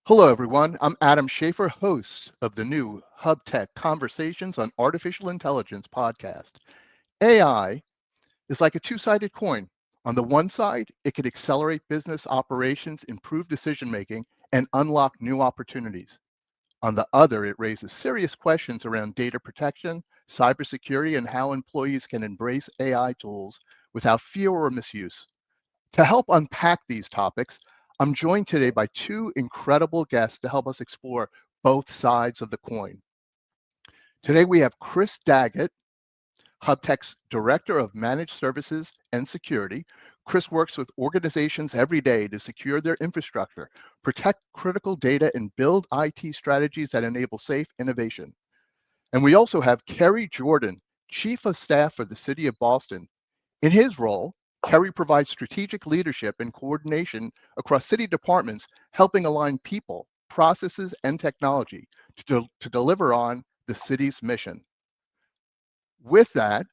Hello, everyone. I'm Adam Schaefer, host of the new Hub Tech Conversations on Artificial Intelligence podcast. AI is like a two-sided coin. On the one side, it can accelerate business operations, improve decision-making, and unlock new opportunities. On the other, it raises serious questions around data protection, cybersecurity, and how employees can embrace AI tools without fear or misuse. To help unpack these topics, I'm joined today by two incredible guests to help us explore both sides of the coin. Today we have Chris Daggett, HubTech's Director of Managed Services and Security. Chris works with organizations every day to secure their infrastructure, protect critical data, and build IT strategies that enable safe innovation. And we also have Kerry Jordan, Chief of Staff for the City of Boston. In his role, Kerry provides strategic leadership and coordination across city departments, helping align people, processes, and technology to deliver on the city's mission. With that,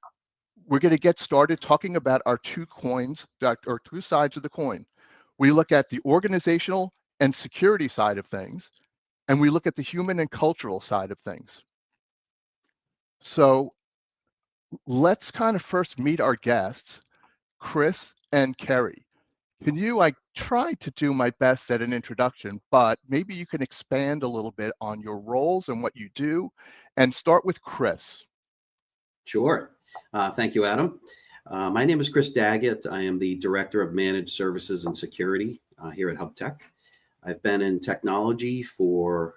we're going to get started talking about our two coins, or two sides of the coin. We look at the organizational and security side of things, and we look at the human and cultural side of things. So let's kind of first meet our guests, Chris and Kerry. I tried to do my best at an introduction, but maybe you can expand a little bit on your roles and what you do, and start with Chris. Sure. Thank you, Adam. My name is Chris Daggett. I am the Director of Managed Services and Security here at HubTech. I've been in technology for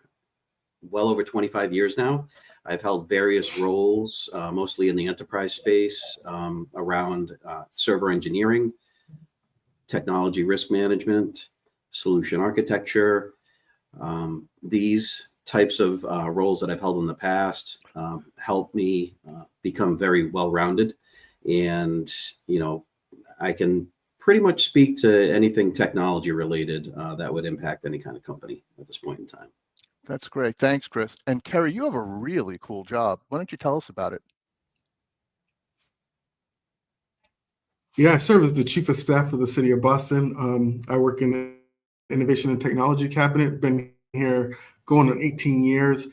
well over 25 years now. I've held various roles, mostly in the enterprise space, around server engineering, technology risk management, solution architecture. These types of roles that I've held in the past help me become very well-rounded. And, I can pretty much speak to anything technology related that would impact any kind of company at this point in time. That's great. Thanks, Chris. And Kerry, you have a really cool job. Why don't you tell us about it? Yeah, I serve as the Chief of Staff for the City of Boston. I work in the Innovation and Technology Cabinet, been here going on 18 years.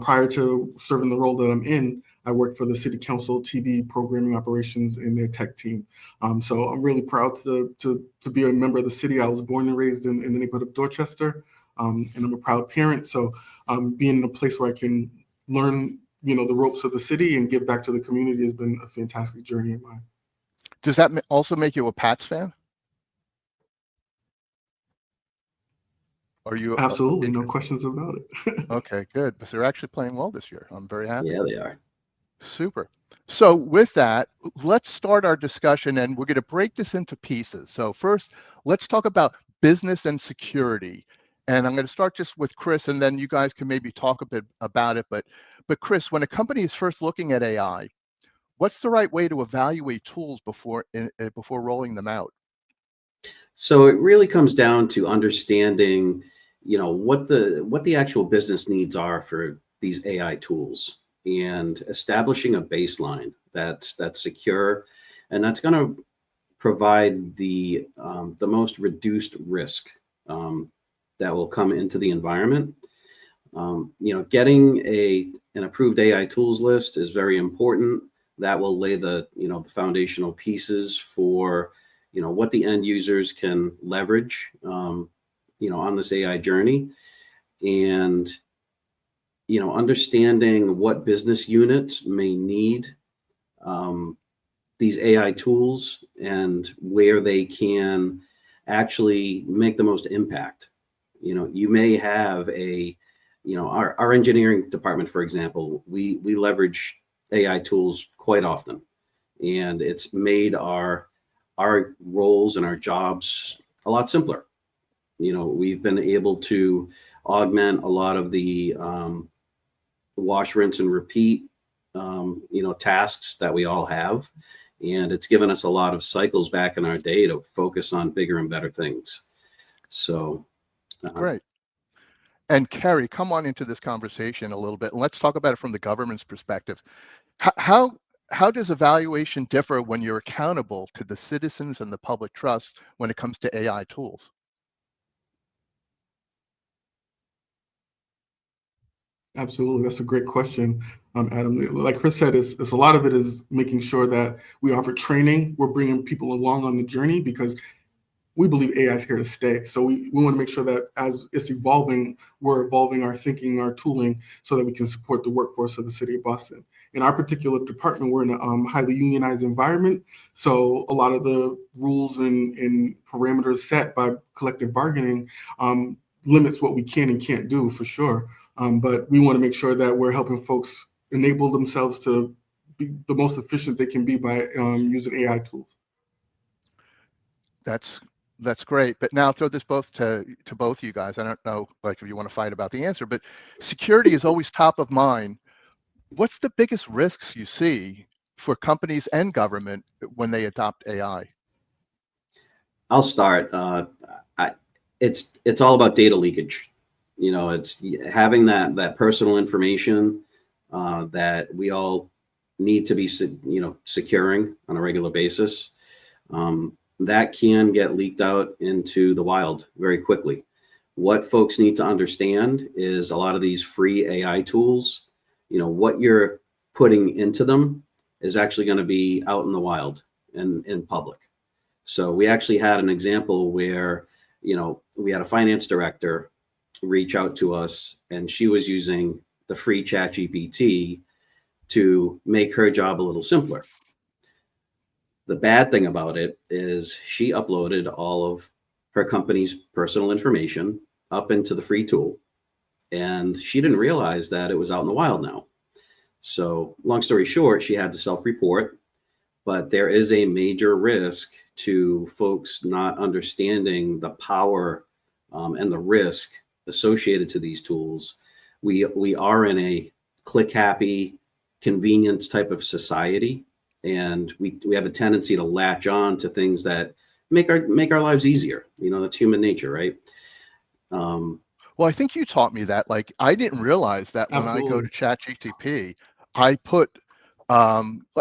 Prior to serving the role that I'm in, I worked for the City Council TV programming operations in their tech team. So I'm really proud to be a member of the city. I was born and raised in the neighborhood of Dorchester, and I'm a proud parent. So being in a place where I can learn, the ropes of the city and give back to the community has been a fantastic journey of mine. Does that also make you a Pats fan? Are you Absolutely, no questions about it. Okay, good. Because they're actually playing well this year. I'm very happy. Yeah, they are. Super. So with that, let's start our discussion, and we're going to break this into pieces. So first, let's talk about business and security. And I'm going to start just with Chris, and then you guys can maybe talk a bit about it. But Chris, when a company is first looking at AI, what's the right way to evaluate tools before rolling them out? So it really comes down to understanding, what the actual business needs are for these AI tools, and establishing a baseline that's secure, and that's going to provide the most reduced risk that will come into the environment. Getting an approved AI tools list is very important. That will lay the foundational pieces for what the end users can leverage on this AI journey, and understanding what business units may need these AI tools and where they can actually make the most impact. You may have our engineering department, for example, we leverage AI tools quite often, and it's made our roles and our jobs a lot simpler. We've been able to augment a lot of the wash, rinse, and repeat, tasks that we all have. And it's given us a lot of cycles back in our day to focus on bigger and better things. So. Great. And Kerry, come on into this conversation a little bit, and let's talk about it from the government's perspective. How does evaluation differ when you're accountable to the citizens and the public trust when it comes to AI tools? Absolutely. That's a great question, Adam. Like Chris said, it's a lot of it is making sure that we offer training. We're bringing people along on the journey because we believe AI is here to stay. So we want to make sure that as it's evolving, we're evolving our thinking, our tooling, so that we can support the workforce of the city of Boston. In our particular department, we're in a highly unionized environment. So a lot of the rules and parameters set by collective bargaining limits what we can and can't do for sure. But we want to make sure that we're helping folks enable themselves to be the most efficient they can be by using AI tools. That's great. But now throw this both to both of you guys. I don't know, like, if you want to fight about the answer, but security is always top of mind. What's the biggest risks you see for companies and government when they adopt AI? I'll start. It's all about data leakage. You know, it's having that personal information that we all need to be, securing on a regular basis. That can get leaked out into the wild very quickly. What folks need to understand is a lot of these free AI tools, what you're putting into them is actually going to be out in the wild and in public. So we actually had an example where, we had a finance director reach out to us, and she was using the free ChatGPT to make her job a little simpler. The bad thing about it is she uploaded all of her company's personal information up into the free tool, and she didn't realize that it was out in the wild now. So long story short, she had to self-report, but there is a major risk to folks not understanding the power and the risk associated to these tools. We are in a click happy convenience type of society, and we have a tendency to latch on to things that make our lives easier. That's human nature, right? Well, I think you taught me that. Like, I didn't realize that when I go to ChatGPT, I put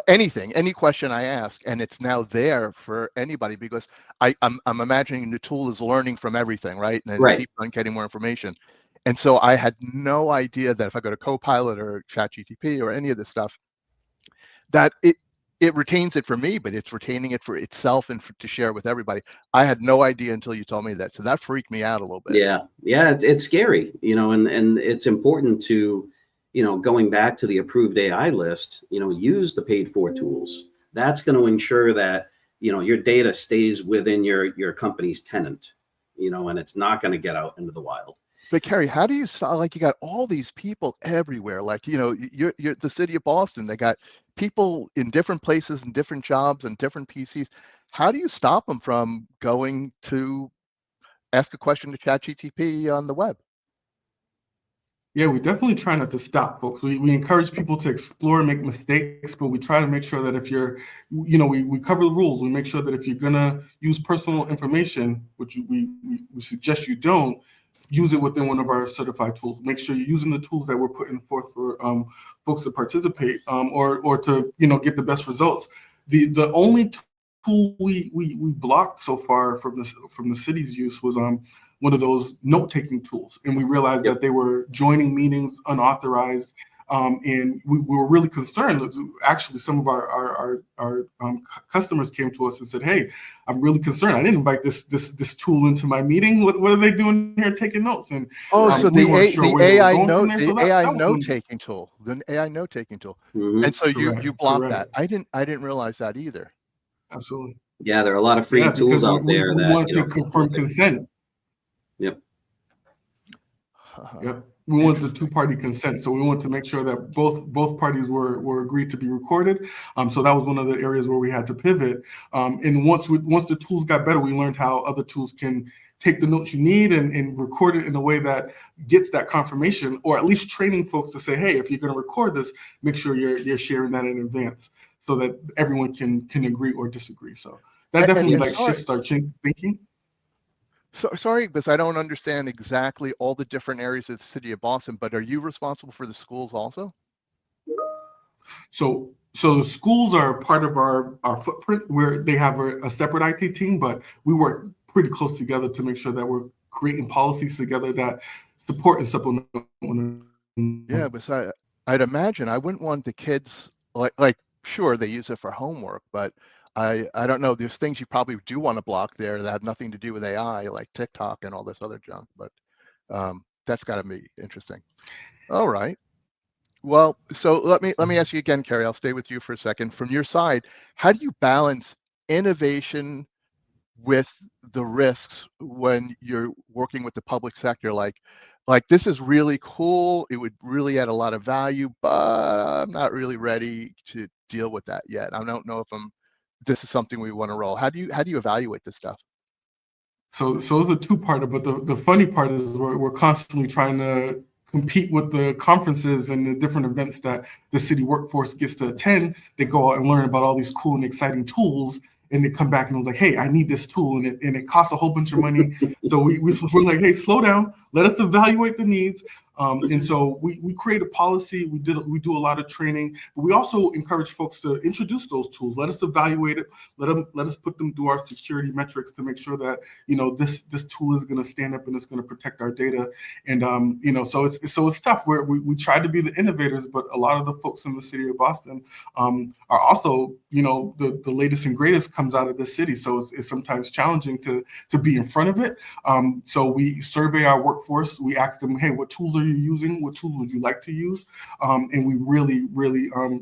anything, any question I ask, and it's now there for anybody, because I'm imagining the tool is learning from everything, right? And it keeps on getting more information. And so I had no idea that if I go to Copilot or ChatGPT or any of this stuff, that it retains it for me, but it's retaining it for itself and to share with everybody. I had no idea until you told me that. So that freaked me out a little bit. Yeah, it's scary, and it's important to, going back to the approved AI list, use the paid for tools. That's going to ensure that, your data stays within your company's tenant, and it's not going to get out into the wild. But Kerry, how do you stop? Like, you got all these people everywhere. Like, you're the city of Boston. They got people in different places and different jobs and different PCs. How do you stop them from going to ask a question to ChatGPT on the web? Yeah, we definitely try not to stop folks. We encourage people to explore and make mistakes, but we try to make sure that if you're, we cover the rules. We make sure that if you're gonna use personal information, which we suggest you don't, use it within one of our certified tools. Make sure you're using the tools that we're putting forth for folks to participate or to get the best results. The only tool we blocked so far from the city's use was one of those note-taking tools, and we realized that they were joining meetings unauthorized, and we were really concerned. Actually, some of our customers came to us and said, "Hey, I'm really concerned. I didn't invite this tool into my meeting. What are they doing here taking notes?" And so we weren't sure where they were going from there. So that AI was note-taking tool, the AI note-taking tool, and so you blocked that. I didn't realize that either. Absolutely. Yeah, there are a lot of free tools out there we that want to confirm consent. Yep. Yep. We want the two-party consent, so we want to make sure that both parties were agreed to be recorded. So that was one of the areas where we had to pivot. And once the tools got better, we learned how other tools can take the notes you need and record it in a way that gets that confirmation, or at least training folks to say, "Hey, if you're going to record this, make sure you're sharing that in advance, so that everyone can agree or disagree." So that definitely shifts our thinking. So sorry, because I don't understand exactly all the different areas of the city of Boston, but are you responsible for the schools also? So the schools are part of our footprint, where they have a separate IT team, but we work pretty close together to make sure that we're creating policies together that support and supplement one Yeah, but I'd imagine I wouldn't want the kids like sure they use it for homework, but I don't know. There's things you probably do want to block there that have nothing to do with AI, like TikTok and all this other junk. But that's got to be interesting. All right. Well, so let me ask you again, Kerry. I'll stay with you for a second. From your side, how do you balance innovation with the risks when you're working with the public sector? Like this is really cool. It would really add a lot of value, but I'm not really ready to deal with that yet. I don't know if this is something we want to roll. How do you evaluate this stuff? So it's a two-parter, but the funny part is we're constantly trying to compete with the conferences and the different events that the city workforce gets to attend. They go out and learn about all these cool and exciting tools, and they come back and it was like, hey, I need this tool, and it costs a whole bunch of money. So we're like, hey, slow down, let us evaluate the needs. And so we create a policy. We do a lot of training, but we also encourage folks to introduce those tools. Let us evaluate it. Let us put them through our security metrics to make sure that this tool is going to stand up and it's going to protect our data. And so it's tough. We try to be the innovators, but a lot of the folks in the city of Boston are also the latest and greatest comes out of the city. So it's sometimes challenging to be in front of it. So we survey our workforce. We ask them, hey, what tools are you using? What tools would you like to use? And we really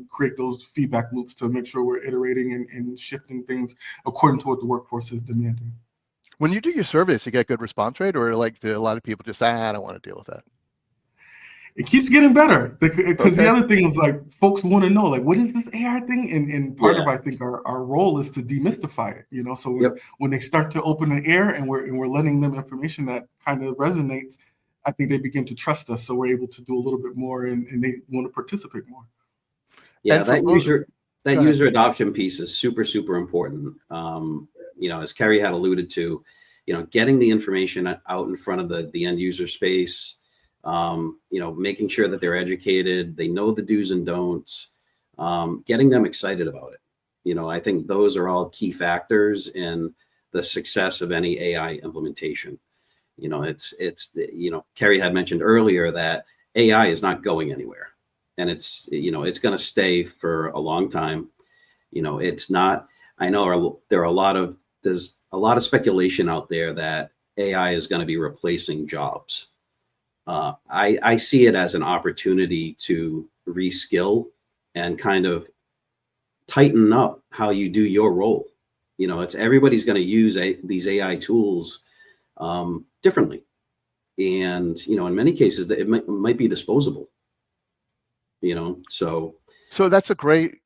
create those feedback loops to make sure we're iterating and shifting things according to what the workforce is demanding. When you do your surveys, you get good response rate, or like do a lot of people just say, I don't want to deal with that? It keeps getting better because Okay. the other thing is like folks want to know like what is this AI thing, and part of I think our role is to demystify it. So when they start to open the air and we're letting them information that kind of resonates, I think they begin to trust us, so we're able to do a little bit more and they want to participate more. Yeah, that user adoption piece is super important. As Kerry had alluded to, getting the information out in front of the end user space, making sure that they're educated, they know the do's and don'ts, getting them excited about it. I think those are all key factors in the success of any AI implementation. Kerry had mentioned earlier that AI is not going anywhere, and it's going to stay for a long time. It's not. I know there's a lot of speculation out there that AI is going to be replacing jobs. I see it as an opportunity to reskill and kind of tighten up how you do your role. It's everybody's going to use these AI tools differently, and in many cases it might be disposable. So that's a great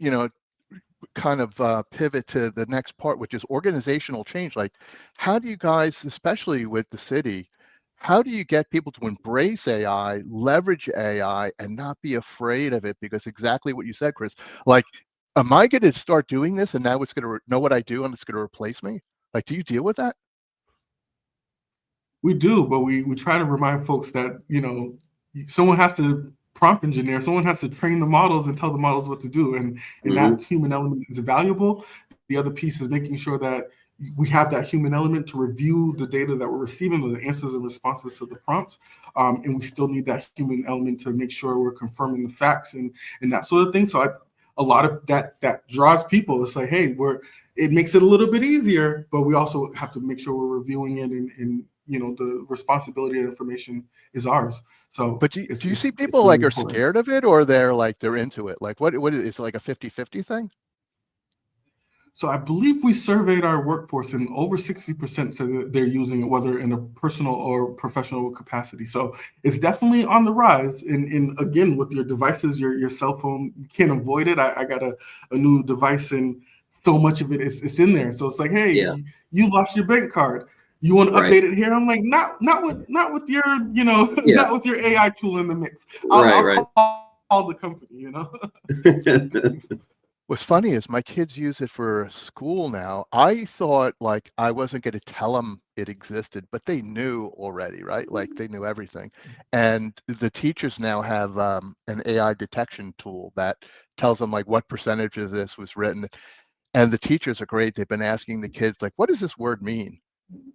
kind of pivot to the next part, which is organizational change. Like, how do you guys, especially with the city, how do you get people to embrace AI, leverage AI, and not be afraid of it? Because exactly what you said, Chris, like, am I going to start doing this and now it's going to know what I do and it's going to replace me? Like, do you deal with that? We do, but we try to remind folks that, someone has to prompt engineer, someone has to train the models and tell the models what to do. And that human element is valuable. The other piece is making sure that we have that human element to review the data that we're receiving, or the answers and responses to the prompts. And we still need that human element to make sure we're confirming the facts and that sort of thing. So a lot of that draws people. It's like, hey, it makes it a little bit easier, but we also have to make sure we're reviewing it and the responsibility of information is ours. So, but do you see people like are scared of it, or they're into it? Like, what is it, like a 50-50 thing? So I believe we surveyed our workforce, and over 60% said that they're using it, whether in a personal or professional capacity. So it's definitely on the rise. And again, with your devices, your cell phone, you can't avoid it. I got a new device, and so much of it is in there. So it's like, hey, you lost your bank card. You want to update it here? I'm like, not with your, not with your AI tool in the mix. I'll call the company, What's funny is my kids use it for school now. I thought like I wasn't going to tell them it existed, but they knew already, right? Like they knew everything. And the teachers now have an AI detection tool that tells them like what percentage of this was written. And the teachers are great. They've been asking the kids like, what does this word mean?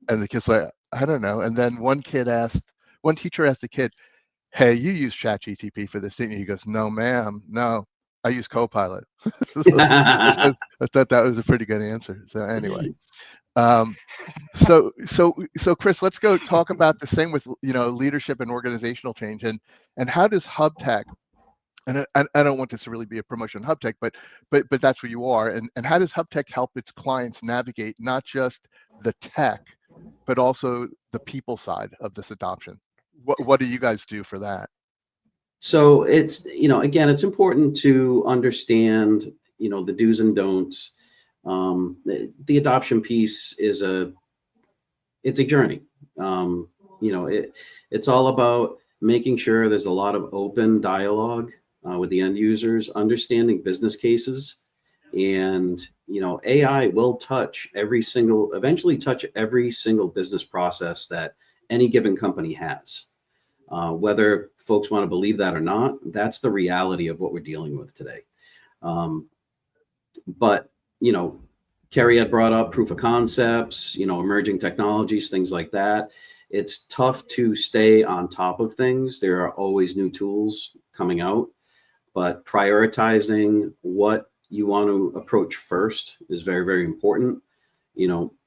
And the kid's like, I don't know. And then one teacher asked the kid, hey, you use ChatGPT for this, didn't you? He goes, no, ma'am, no, I use Copilot. So I thought that was a pretty good answer. So anyway, um, so Chris, let's go talk about the same with leadership and organizational change, and how does HubTech, and I don't want this to really be a promotion of HubTech, but that's where you are, and how does HubTech help its clients navigate not just the tech, but also the people side of this adoption? What do you guys do for that? So it's, again, it's important to understand, the do's and don'ts. The adoption piece it's a journey. It's all about making sure there's a lot of open dialogue with the end users, understanding business cases, and AI will eventually touch every single business process that any given company has. Whether folks want to believe that or not, that's the reality of what we're dealing with today. But Kerry had brought up proof of concepts, emerging technologies, things like that. It's tough to stay on top of things. There are always new tools coming out, but prioritizing what you want to approach first is very, very important.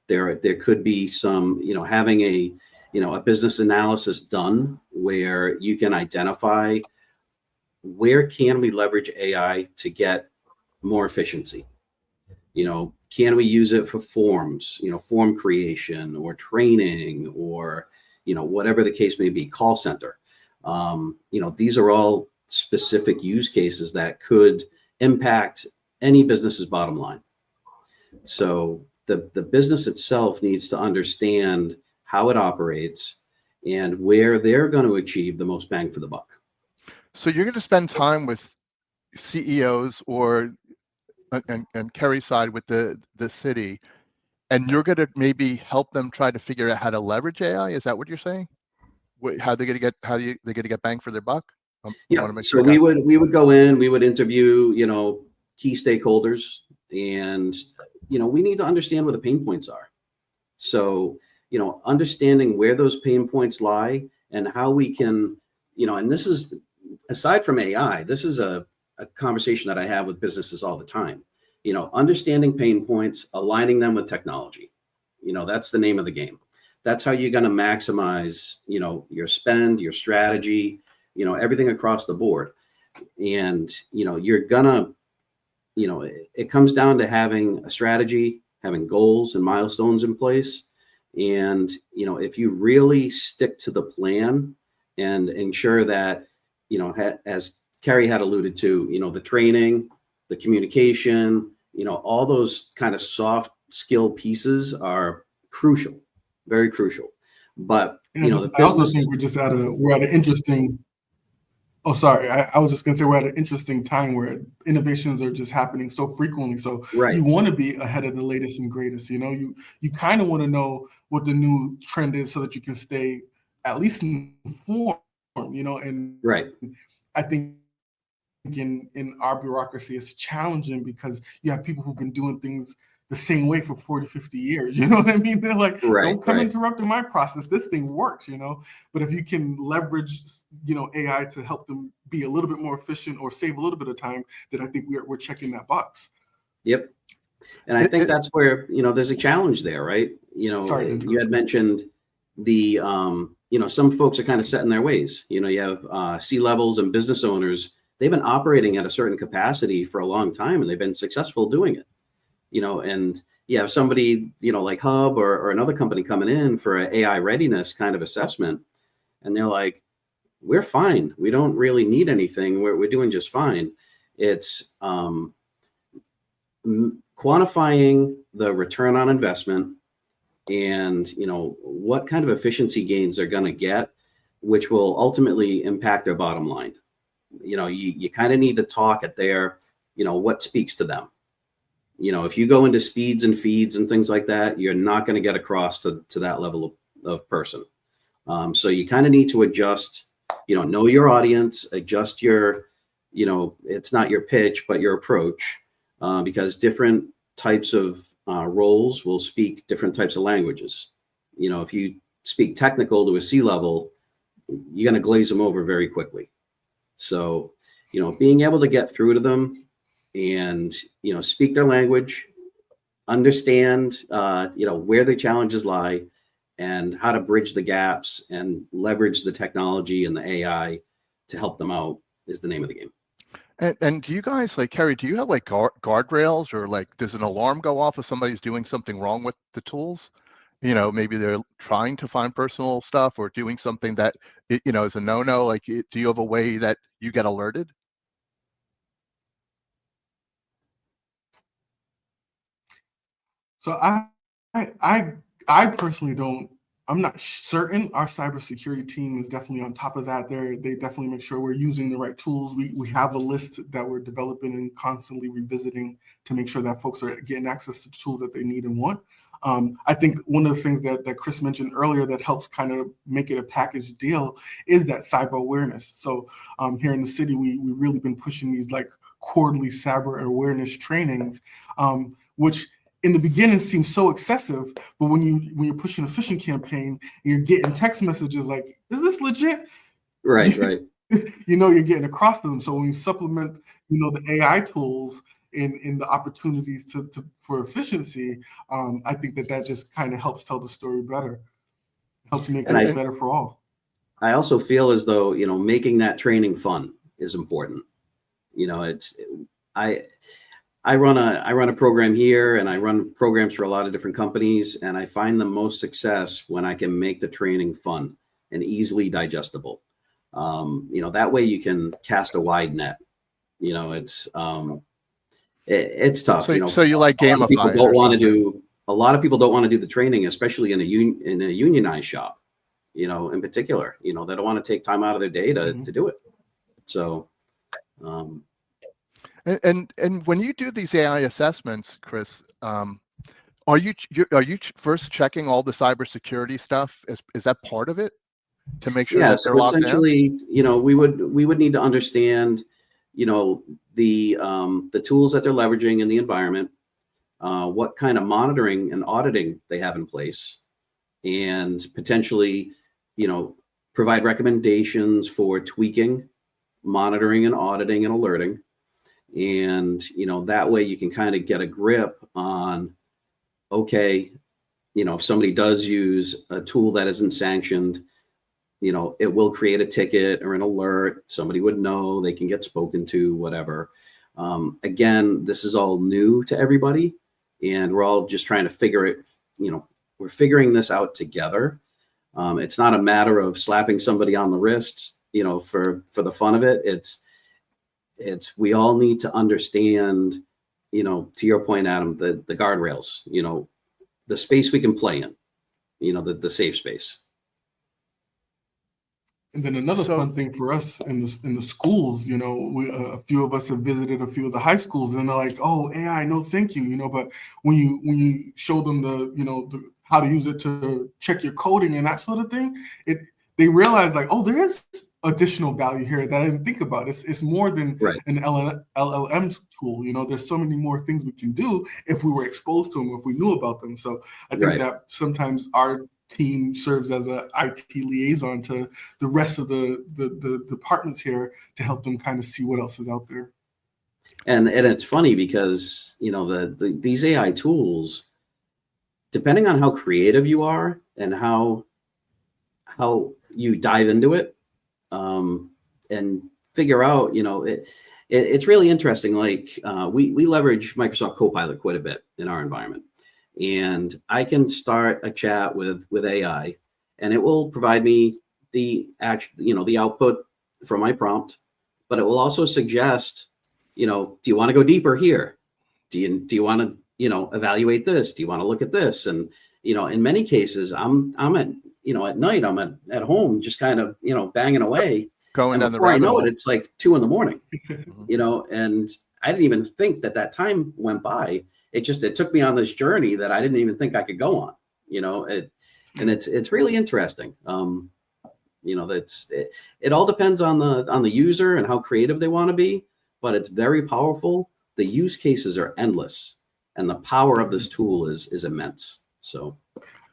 There could be some, having a business analysis done where you can identify where can we leverage AI to get more efficiency. Can we use it for forms, form creation or training or, whatever the case may be, call center. These are all specific use cases that could impact any business's bottom line. So the business itself needs to understand how it operates and where they're going to achieve the most bang for the buck. So you're going to spend time with CEOs and Kerry's side with the city, and you're going to maybe help them try to figure out how to leverage AI. Is that what you're saying? How they're going to get bang for their buck? Yeah. So we would go in, we would interview, key stakeholders, and we need to understand where the pain points are. So understanding where those pain points lie and how we can, and this is aside from AI, this is a conversation that I have with businesses all the time. Understanding pain points, aligning them with technology. That's the name of the game. That's how you're going to maximize, your spend, your strategy, everything across the board. And, you're gonna, it comes down to having a strategy, having goals and milestones in place. And, if you really stick to the plan and ensure that, as Kerry had alluded to, the training, the communication, all those kind of soft skill pieces are crucial, very crucial. But, I also think we're at an interesting. Oh, sorry. I was just going to say we're at an interesting time where innovations are just happening so frequently. So right. You want to be ahead of the latest and greatest. You kind of want to know what the new trend is so that you can stay at least informed. And right. I think in our bureaucracy, it's challenging because you have people who've been doing things the same way for 40, 50 years. You know what I mean? They're like, don't come interrupting my process. This thing works, But if you can leverage, AI to help them be a little bit more efficient or save a little bit of time, then I think we're checking that box. Yep. And I think that's where, there's a challenge there, right? You had mentioned the, some folks are kind of set in their ways. You have C-levels and business owners. They've been operating at a certain capacity for a long time, and they've been successful doing it. And you have somebody, like Hub or another company coming in for an AI readiness kind of assessment. And they're like, we're fine. We don't really need anything. We're doing just fine. It's quantifying the return on investment and, what kind of efficiency gains they're going to get, which will ultimately impact their bottom line. You kind of need to talk at their, what speaks to them. If you go into speeds and feeds and things like that, you're not going to get across to that level of person. So you kind of need to adjust, know your audience, adjust your, it's not your pitch, but your approach, because different types of roles will speak different types of languages. If you speak technical to a C-level, you're going to glaze them over very quickly. So, being able to get through to them and, speak their language, understand, where the challenges lie and how to bridge the gaps and leverage the technology and the AI to help them out is the name of the game. And do you guys, like, Kerry, do you have like guardrails, or like, does an alarm go off if somebody's doing something wrong with the tools? Maybe they're trying to find personal stuff or doing something that, is a no-no. Like, do you have a way that you get alerted? So I personally don't. I'm not certain. Our cybersecurity team is definitely on top of that. They definitely make sure we're using the right tools. We have a list that we're developing and constantly revisiting to make sure that folks are getting access to tools that they need and want. I think one of the things that Chris mentioned earlier that helps kind of make it a package deal is that cyber awareness. So here in the city, we've really been pushing these like quarterly cyber awareness trainings, which in the beginning seems so excessive, but when you're pushing a phishing campaign and you're getting text messages like, is this legit? Right. You're getting across to them. So when you supplement, the AI tools in the opportunities for efficiency, I think that just kind of helps tell the story better, helps make it better for all. I also feel as though, making that training fun is important. I run a program here, and I run programs for a lot of different companies, and I find the most success when I can make the training fun and easily digestible. That way you can cast a wide net. It's tough. So you like gamify it or something. A lot of people don't want to do the training, especially in a unionized shop. In particular, they don't want to take time out of their day to do it. So. And when you do these AI assessments, Chris, are you first checking all the cybersecurity stuff? Is that part of it to make sure that they're locked down? Essentially, we would need to understand, the tools that they're leveraging in the environment, what kind of monitoring and auditing they have in place, and potentially, provide recommendations for tweaking, monitoring and auditing and alerting. And, that way you can kind of get a grip on, okay, if somebody does use a tool that isn't sanctioned, it will create a ticket or an alert. Somebody would know, they can get spoken to, whatever. Again, this is all new to everybody, and we're all just trying to figure it, we're figuring this out together. It's not a matter of slapping somebody on the wrist, for the fun of it. It's we all need to understand, to your point, Adam, the guardrails, the space we can play in, the safe space. And then another fun thing for us in the schools, a few of us have visited a few of the high schools, and they're like, "Oh, AI, no, thank you," But when you show them the how to use it to check your coding and that sort of thing, they realize like, oh, there is additional value here that I didn't think about. It's more than an LLM tool. There's so many more things we can do if we were exposed to them, if we knew about them. So I think that sometimes our team serves as a IT liaison to the rest of the departments here to help them kind of see what else is out there. And it's funny because, these AI tools, depending on how creative you are and how you dive into it, and figure out, it's really interesting. Like we leverage Microsoft Copilot quite a bit in our environment, and I can start a chat with AI, and it will provide me the output from my prompt, but it will also suggest, do you want to go deeper here? Do you want to, evaluate this? Do you want to look at this? And, in many cases, I'm at night, I'm at home, just kind of, banging away. Going down the rabbit hole. Before I know it, it's like 2 a.m, and I didn't even think that time went by. It took me on this journey that I didn't even think I could go on, and it's really interesting. It all depends on the user and how creative they want to be, but it's very powerful. The use cases are endless, and the power of this tool is immense. So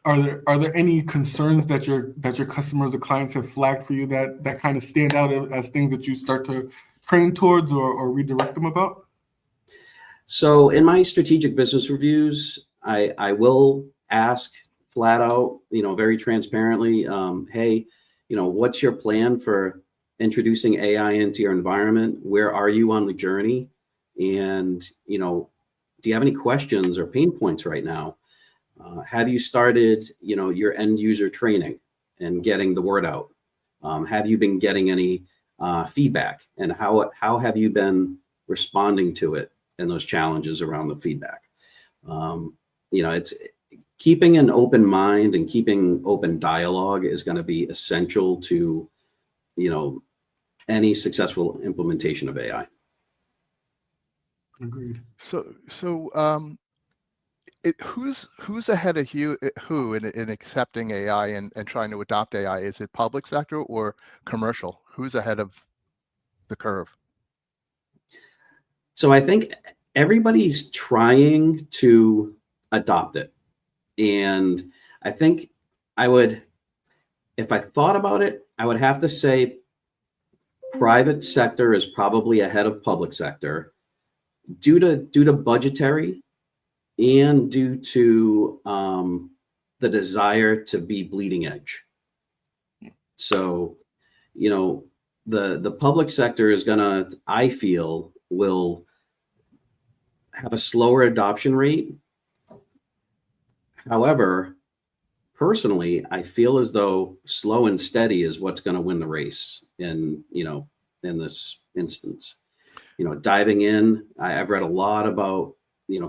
Are there any concerns that your customers or clients have flagged for you that kind of stand out as things that you start to train towards or redirect them about? So in my strategic business reviews, I will ask flat out, very transparently, hey, what's your plan for introducing AI into your environment? Where are you on the journey? And, do you have any questions or pain points right now? Have you started, your end user training and getting the word out? Have you been getting any feedback, and how have you been responding to it and those challenges around the feedback? It's keeping an open mind and keeping open dialogue is going to be essential to, any successful implementation of AI. Agreed. Who's ahead of who in accepting AI and trying to adopt AI? Is it public sector or commercial? Who's ahead of the curve? So I think everybody's trying to adopt it. And I think if I thought about it, I would have to say private sector is probably ahead of public sector due to budgetary and due to the desire to be bleeding edge. So, the public sector is I feel, will have a slower adoption rate. However, personally, I feel as though slow and steady is what's going to win the race in this instance. Diving in, I've read a lot about,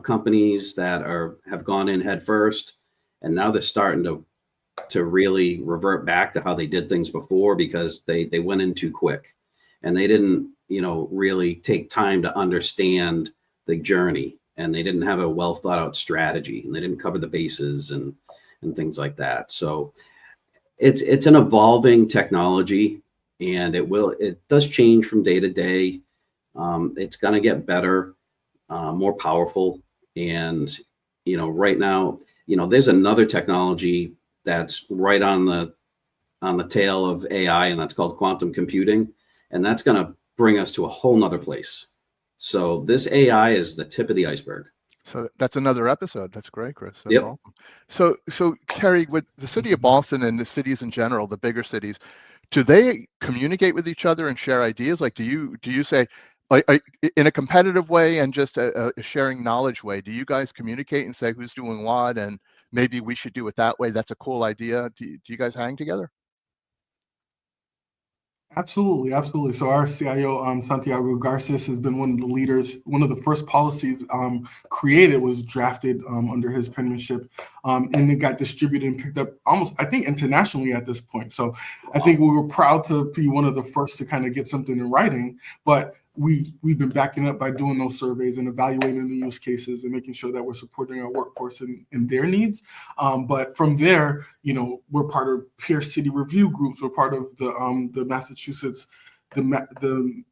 companies that have gone in head first, and now they're starting to really revert back to how they did things before, because they went in too quick and they didn't, really take time to understand the journey, and they didn't have a well thought out strategy, and they didn't cover the bases and things like that. So it's an evolving technology, and it does change from day to day. It's going to get better, more powerful. And, right now, there's another technology that's right on the tail of AI, and that's called quantum computing. And that's going to bring us to a whole nother place. So this AI is the tip of the iceberg. So that's another episode. That's great, Chris. That's Yep. awesome. So Kerry, with the city of Boston and the cities in general, the bigger cities, do they communicate with each other and share ideas? Like, do you say, like, in a competitive way and just a sharing knowledge way, do you guys communicate and say who's doing what, and maybe we should do it that way? That's a cool idea. Do you guys hang together? Absolutely, absolutely. So our CIO, Santiago Garces, has been one of the leaders. One of the first policies created was drafted under his penmanship, and it got distributed and picked up almost, I think, internationally at this point. So I think we were proud to be one of the first to kind of get something in writing, but we've been backing up by doing those surveys and evaluating the use cases and making sure that we're supporting our workforce in their needs. But from there, we're part of peer city review groups. We're part of the Massachusetts, the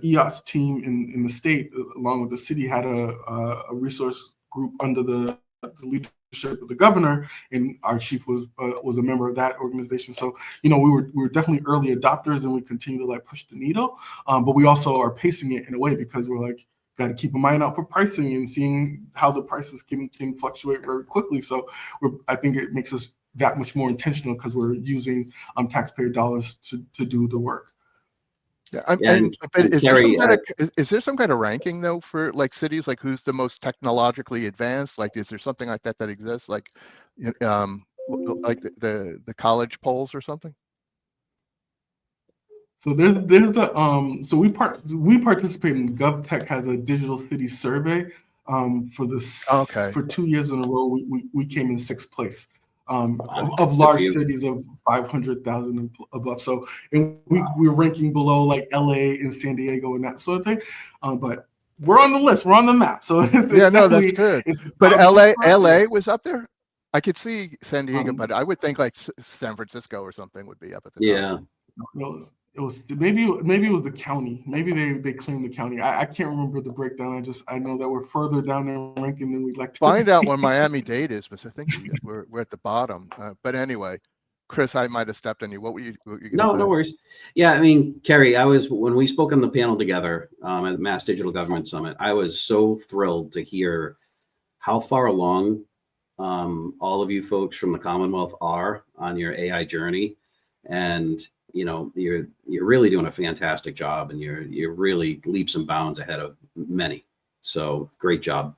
EOS team in the state, along with the city, had a resource group under the leadership of the governor, and our chief was a member of that organization. So we were definitely early adopters, and we continue to push the needle, but we also are pacing it in a way, because we're got to keep a mind out for pricing and seeing how the prices can fluctuate very quickly. So I think it makes us that much more intentional, because we're using taxpayer dollars to do the work. Yeah, but is there some kind of ranking though for cities, who's the most technologically advanced? Is there something like that exists, like the college polls or something? So so we participate in GovTech has a digital city survey for 2 years in a row. We came in 6th place. Of large cities of 500,000 and above. So we're ranking below LA and San Diego and that sort of thing. But we're on the list. We're on the map. So that's good. But LA was up there. I could see San Diego, but I would think San Francisco or something would be up at the top. Maybe it was the county. Maybe they claimed the county. I can't remember the breakdown. I know that we're further down the ranking than we'd like to Find be. out when Miami-Dade is, but I think we're at the bottom. But anyway, Chris, I might have stepped on you. What were you going to say? No worries. Yeah, I mean, Kerry, when we spoke on the panel together at the Mass Digital Government Summit, I was so thrilled to hear how far along all of you folks from the Commonwealth are on your AI journey. And, you're really doing a fantastic job, and you're really leaps and bounds ahead of many. So great job.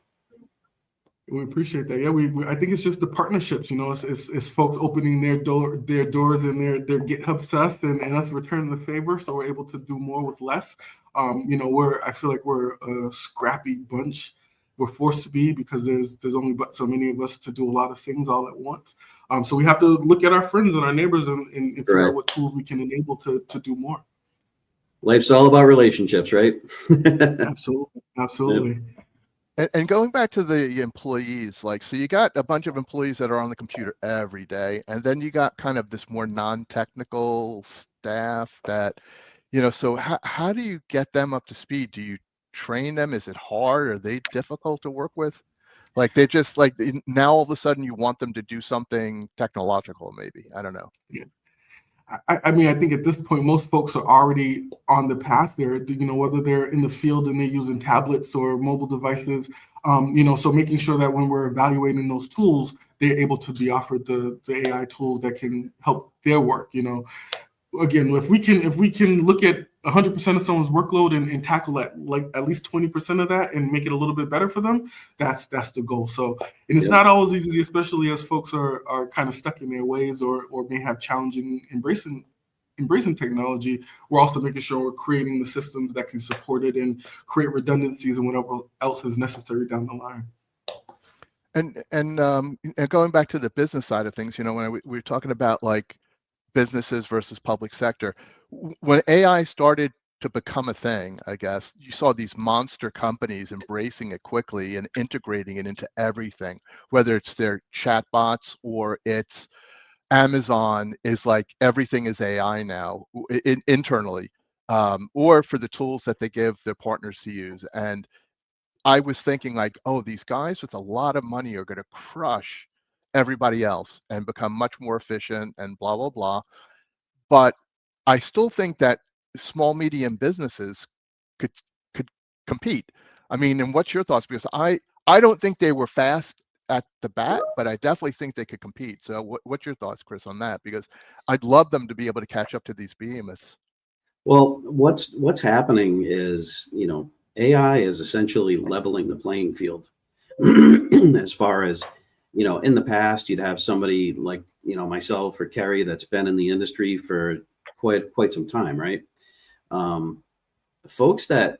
We appreciate that. Yeah, I think it's just the partnerships. It's folks opening their doors and their GitHub stuff, and us returning the favor, so we're able to do more with less. I feel like we're a scrappy bunch. We're forced to be, because there's only but so many of us to do a lot of things all at once. So we have to look at our friends and our neighbors and figure out what tools we can enable to do more. Life's all about relationships, right? Absolutely. And going back to the employees, so you got a bunch of employees that are on the computer every day, and then you got kind of this more non-technical staff that, so how do you get them up to speed? Do you train them? Is it hard? Are they difficult to work with? They're just now all of a sudden you want them to do something technological, maybe. I don't know. Yeah. I mean, I think at this point, most folks are already on the path there, whether they're in the field and they're using tablets or mobile devices, so making sure that when we're evaluating those tools, they're able to be offered the AI tools that can help their work. Again, if we can look at 100% of someone's workload and tackle at least 20% of that and make it a little bit better for them, that's the goal. So, and it's not always easy, especially as folks are kind of stuck in their ways or may have challenging embracing technology. We're also making sure we're creating the systems that can support it and create redundancies and whatever else is necessary down the line. And going back to the business side of things, when we were talking about businesses versus public sector, when AI started to become a thing, I guess you saw these monster companies embracing it quickly and integrating it into everything, whether it's their chatbots or it's Amazon is everything is AI now internally, or for the tools that they give their partners to use. And I was thinking these guys with a lot of money are going to crush everybody else and become much more efficient and blah, blah, blah. But I still think that small, medium businesses could compete. I mean, and what's your thoughts? Because I don't think they were fast at the bat, but I definitely think they could compete. So what's your thoughts, Chris, on that? Because I'd love them to be able to catch up to these behemoths. Well, what's happening is, AI is essentially leveling the playing field. As far as, in the past, you'd have somebody like, myself or Kerry that's been in the industry for quite some time, right? Folks that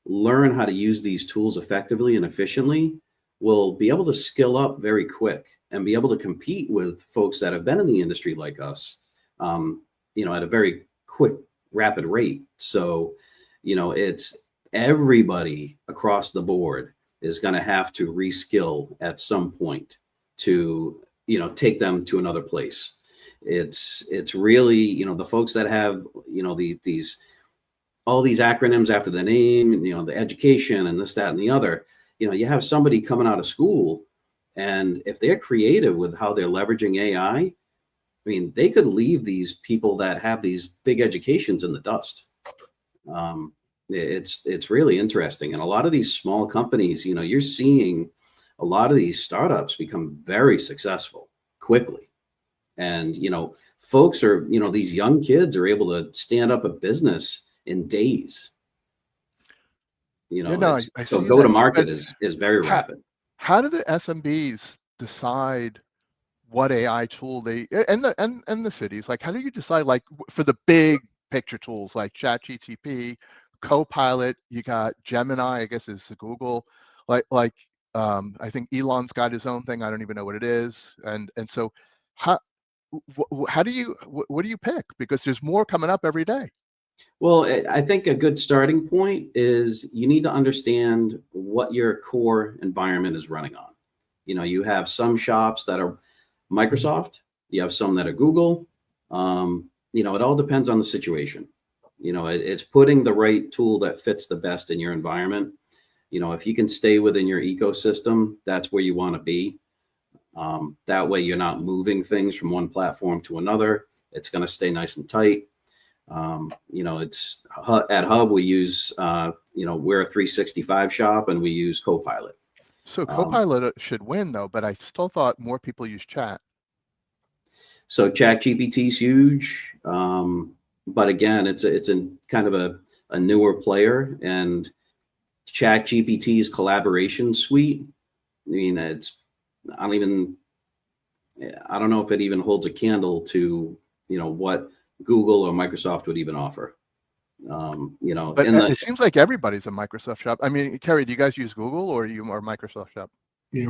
learn how to use these tools effectively and efficiently will be able to skill up very quick and be able to compete with folks that have been in the industry like us, at a very quick, rapid rate. So, it's everybody across the board is going to have to reskill at some point to, take them to another place. It's really, the folks that have, these all these acronyms after the name, the education and this, that, and the other, you have somebody coming out of school, and if they're creative with how they're leveraging AI, I mean, they could leave these people that have these big educations in the dust. It's really interesting. And a lot of these small companies, you're seeing a lot of these startups become very successful quickly. And, folks are, these young kids are able to stand up a business in days. So go to market is very rapid. How do the SMBs decide what AI tool they and the cities, how do you decide for the big picture tools like ChatGPT, Copilot, you got Gemini, I guess is Google, I think Elon's got his own thing, I don't even know what it is, and so how do you pick, because there's more coming up every day? Well, I think a good starting point is you need to understand what your core environment is running on. You have some shops that are Microsoft, you have some that are Google, it all depends on the situation. It's putting the right tool that fits the best in your environment. If you can stay within your ecosystem, that's where you want to be. That way you're not moving things from one platform to another. It's going to stay nice and tight. It's at Hub, we use, we're a 365 shop and we use Copilot. So Copilot should win though, but I still thought more people use chat. So ChatGPT is huge. But again, it's a kind of a newer player, and ChatGPT's collaboration suite. I mean, I don't know if it even holds a candle to, what Google or Microsoft would even offer. But it seems like everybody's a Microsoft shop. I mean, Kerry, do you guys use Google or are you more Microsoft shop? Yeah,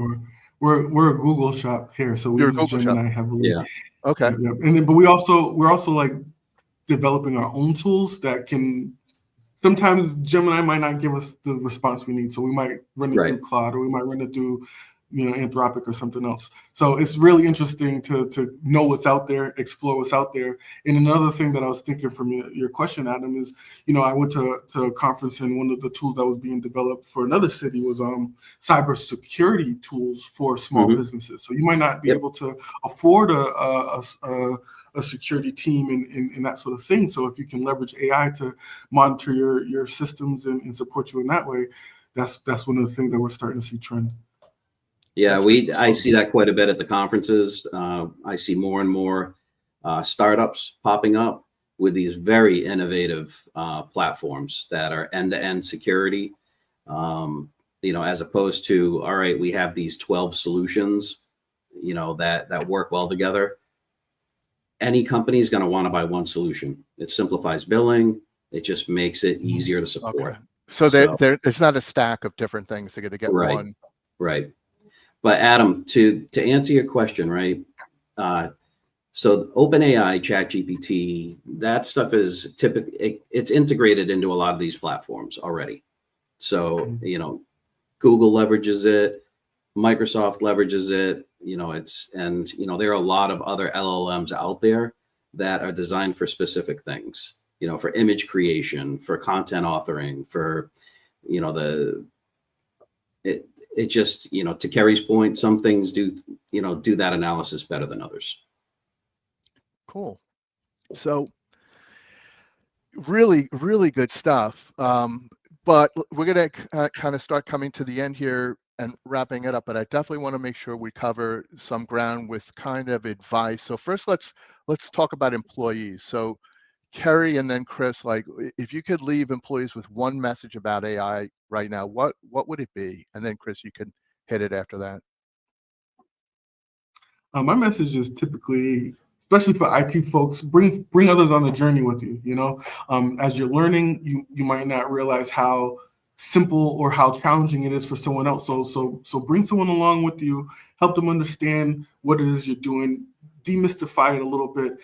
we're a Google shop here, so we use Gemini heavily. Yeah. Okay. Yeah. And then, but we're also like developing our own tools that can. Sometimes Gemini might not give us the response we need, so we might run it through Claude, or we might run it through, Anthropic or something else. So it's really interesting to know what's out there, explore what's out there. And another thing that I was thinking from your question, Adam, is, I went to a conference, and one of the tools that was being developed for another city was cybersecurity tools for small businesses. So you might not be able to afford a security team and that sort of thing. So if you can leverage AI to monitor your systems and support you in that way, that's one of the things that we're starting to see trend. Yeah, I see that quite a bit at the conferences. I see more and more startups popping up with these very innovative platforms that are end-to-end security. As opposed to, all right, we have these 12 solutions, that work well together. Any company is going to want to buy one solution. It simplifies billing. It just makes it easier to support. Okay. So it's not a stack of different things. They're going to get one. Right. But Adam, to answer your question, right? So OpenAI, ChatGPT, that stuff is it's integrated into a lot of these platforms already. So, Google leverages it, Microsoft leverages it, there are a lot of other LLMs out there that are designed for specific things, for image creation, for content authoring, for, it just, to Kerry's point, some things do that analysis better than others. Cool. So really, really good stuff. But we're going to kind of start coming to the end here and wrapping it up, but I definitely want to make sure we cover some ground with kind of advice. So first, let's talk about employees. So Kerry and then Chris, like if you could leave employees with one message about AI right now, what would it be? And then Chris, you can hit it after that. My message is typically, especially for IT folks, bring others on the journey with you. As you're learning, you might not realize how simple or how challenging it is for someone else. So bring someone along with you, help them understand what it is you're doing, demystify it a little bit,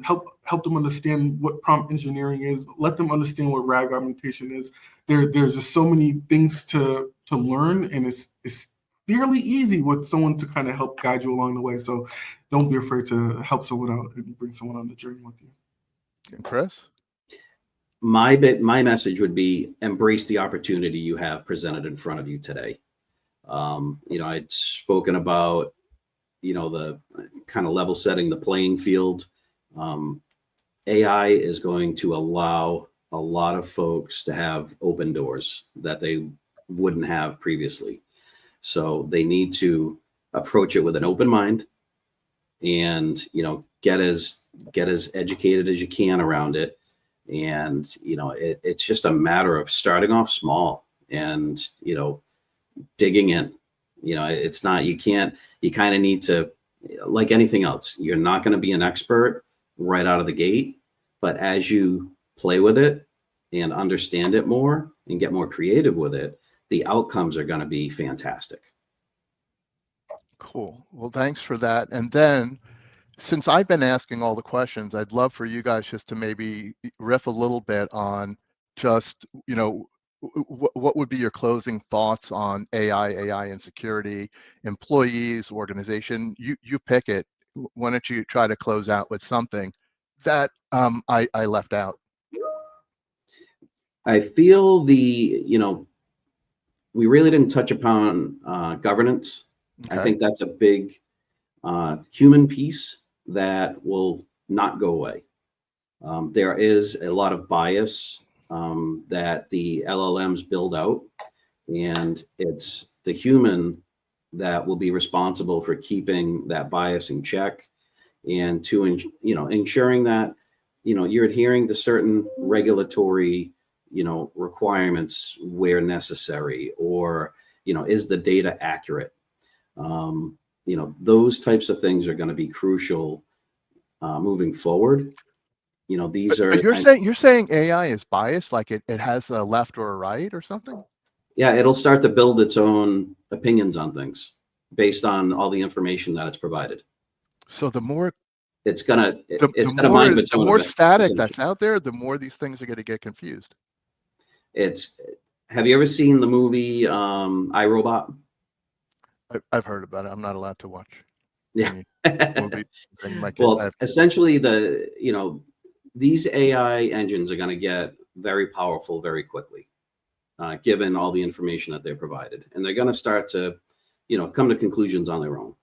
help them understand what prompt engineering is, let them understand what RAG augmentation is. There's just so many things to learn, and it's fairly easy with someone to kind of help guide you along the way. So don't be afraid to help someone out and bring someone on the journey with you. And Chris? My message would be embrace the opportunity you have presented in front of you today. I'd spoken about, the kind of level setting the playing field. AI is going to allow a lot of folks to have open doors that they wouldn't have previously. So they need to approach it with an open mind and, get as educated as you can around it. And, it's just a matter of starting off small and, digging in. It's not, you kind of need to, like anything else, you're not going to be an expert right out of the gate, but as you play with it and understand it more and get more creative with it, the outcomes are going to be fantastic. Cool. Well, thanks for that. And then, since I've been asking all the questions, I'd love for you guys just to maybe riff a little bit on just, what would be your closing thoughts on AI and security, employees, organization? You pick it. Why don't you try to close out with something that I left out? I feel we really didn't touch upon governance. Okay. I think that's a big human piece that will not go away. There is a lot of bias that the LLMs build out, and it's the human that will be responsible for keeping that bias in check, and to ensuring that you're adhering to certain regulatory requirements where necessary, or is the data accurate? Those types of things are going to be crucial moving forward. These But are you're saying AI is biased, like it has a left or a right or something? yeah, it'll start to build its own opinions on things based on all the information that it's provided. So the more It's gonna the mind of its own. more static that's out there, the more these things are going to get confused. Have you ever seen the movie iRobot? I've heard about it. I'm not allowed to watch. Yeah. Movie. Well, essentially, these AI engines are going to get very powerful very quickly, given all the information that they're provided, and they're going to start to, come to conclusions on their own,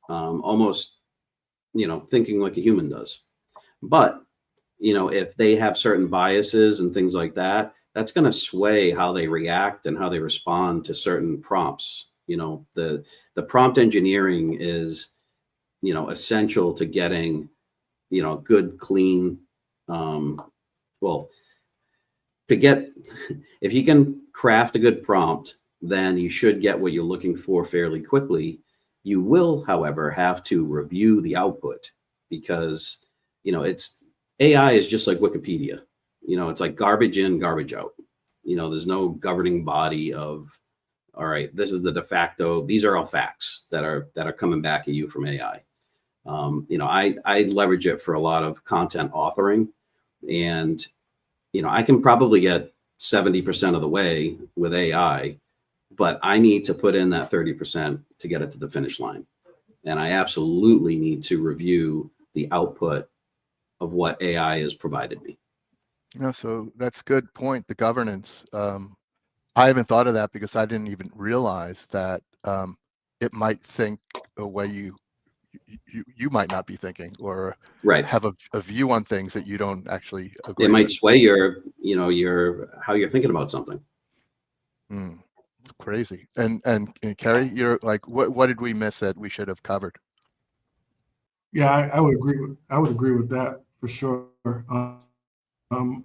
almost, thinking like a human does. But if they have certain biases and things like that, that's going to sway how they react and how they respond to certain prompts. The prompt engineering is, essential to getting, good, clean, if you can craft a good prompt, then you should get what you're looking for fairly quickly. You will, however, have to review the output, because, AI is just like Wikipedia. It's like garbage in, garbage out. There's no governing body of, all right, this is the de facto. These are all facts that are coming back at you from AI. I leverage it for a lot of content authoring, and I can probably get 70% of the way with AI, but I need to put in that 30% to get it to the finish line. And I absolutely need to review the output of what AI has provided me. So that's a good point. The governance. I haven't thought of that, because I didn't even realize that it might think a way you might not be thinking, or Right. have a view on things that you don't actually agree It might with. sway your how you're thinking about something. Crazy. And Kerry, you're like, what did we miss that we should have covered? Yeah, I would agree with that for sure.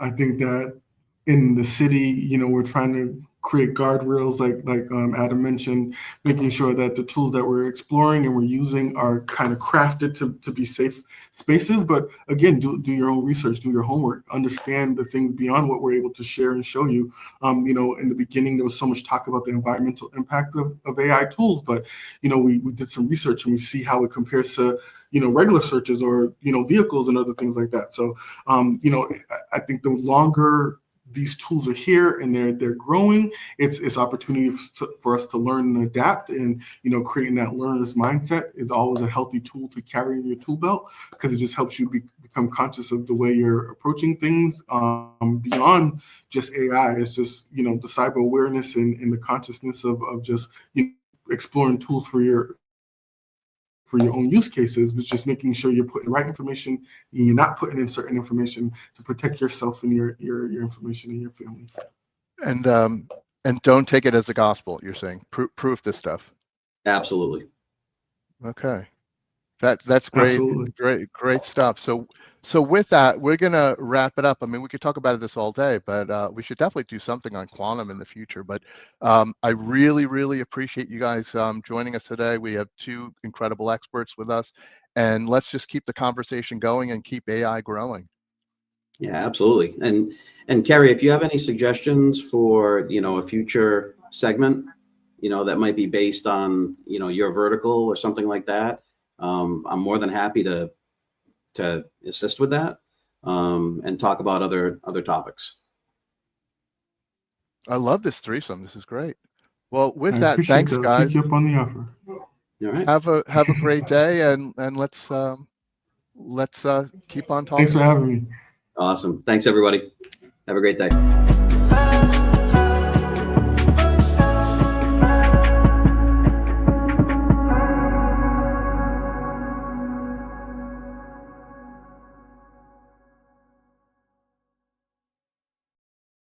I think that in the city, we're trying to create guardrails, like Adam mentioned, making sure that the tools that we're exploring and we're using are kind of crafted to be safe spaces. But again, do your own research, do your homework, understand the things beyond what we're able to share and show you. In the beginning, there was so much talk about the environmental impact of AI tools, but we did some research and we see how it compares to regular searches, or vehicles and other things like that. So I think the longer these tools are here and they're growing, it's opportunity for us to learn and adapt, and creating that learner's mindset is always a healthy tool to carry in your tool belt, because it just helps you become conscious of the way you're approaching things beyond just AI. It's just the cyber awareness and the consciousness of just exploring tools for your own use cases, but just making sure you're putting the right information and you're not putting in certain information to protect yourself and your information and your family. And don't take it as a gospel. You're saying proof this stuff. Absolutely. Okay, that's great. Absolutely. Great stuff. So with that, we're gonna wrap it up. I mean, we could talk about this all day, but we should definitely do something on quantum in the future. But I really appreciate you guys joining us today. We have two incredible experts with us, and let's just keep the conversation going and keep AI growing. Yeah, absolutely. And Kerry, if you have any suggestions for a future segment, that might be based on your vertical or something like that, I'm more than happy to assist with that, and talk about other topics. I love this threesome. This is great. Well, with I that, appreciate thanks, that. guys. Take you up on the offer. All right. Have a great day, and let's let's keep on talking. Thanks for having me. Awesome. Thanks, everybody. Have a great day.